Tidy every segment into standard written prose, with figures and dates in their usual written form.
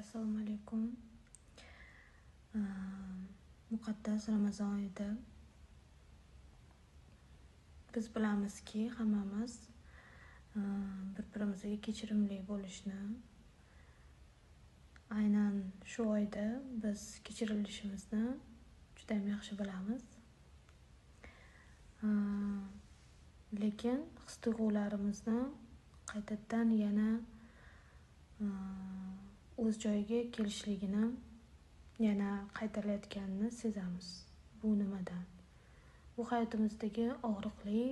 Assalomu alaykum. Muqaddas Ramazon oyida biz bilamizki, hammamiz bir-birimizga kechirimli bo'lishni, aynan shu oyda biz kechirilishimizni juda ham yaxshi bilamiz. Lekin his-tuyg'ularimizni qaytadan yana o'z joyiga kelishligini yana qaytalayotganini sezamiz. Bu nimadan? Bu hayotimizdagi og'riqli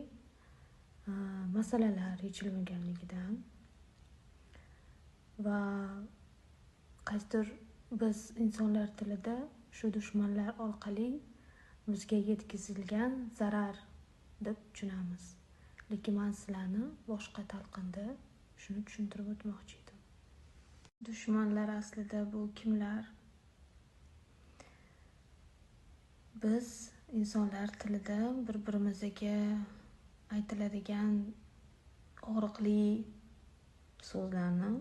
masalalar yechilmaganligidan va qaysidir biz insonlar tilida shu dushmanlar orqali bizga yetkazilgan zarar deb tushunamiz. Lekin men sizlarni boshqa talqinda shuni tushuntirib o'tmoqchi edim. Dushmanlar aslida bu kimlar? Biz insonlar tilida bir-birimizga aytiladigan og'riqli so'zlarni,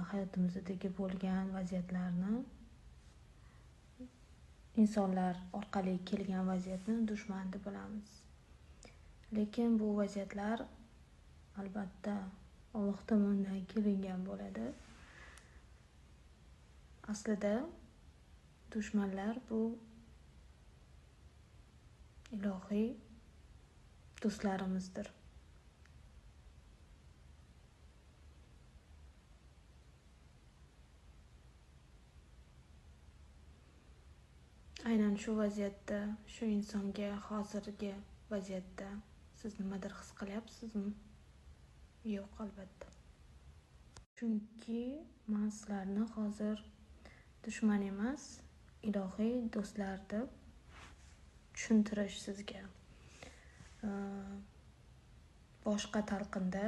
hayotimizdagi bo'lgan vaziyatlarni, insonlar orqali kelgan vaziyatni dushman deb bilamiz. Lekin bu vaziyatlar albatta Alloh tomonidan kelingan bo'ladi. Aslida dushmanlar bu ilohiy do'stlarimizdir. Aynan shu vaziyatda, shu insonga hozirgi vaziyatda siz nimadir his qilyapsizmi? Yo'q, albatta. Chunki men sizlarni hozir dushman emas, ilohiy do'stlar deb tushuntirish sizga boshqa talqinda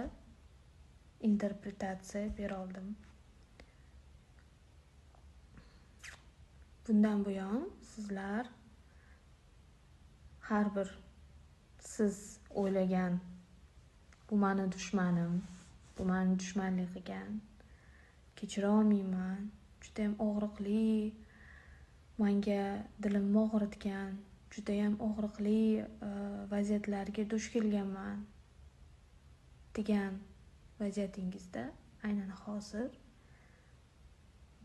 interpretatsiya bera oldim. Bundan buyon sizlar har bir siz o'ylagan bu meni dushmanim, bu meni dushmanlik qilgan, kechira olmayman, juda ham og'riqli, menga dilimni og'ritgan, juda ham og'riqli vaziyatlarga duch kelganman degan vaziyatingizda aynan hozir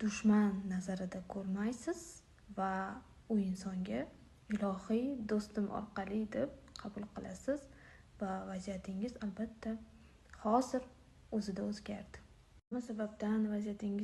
dushman nazarida ko'rmaysiz va u insonga ilohiy do'stim orqali deb qabul qilasiz va vaziyatingiz albatta hozir o'zida o'zgardi. Nima sababdan vaziyatingiz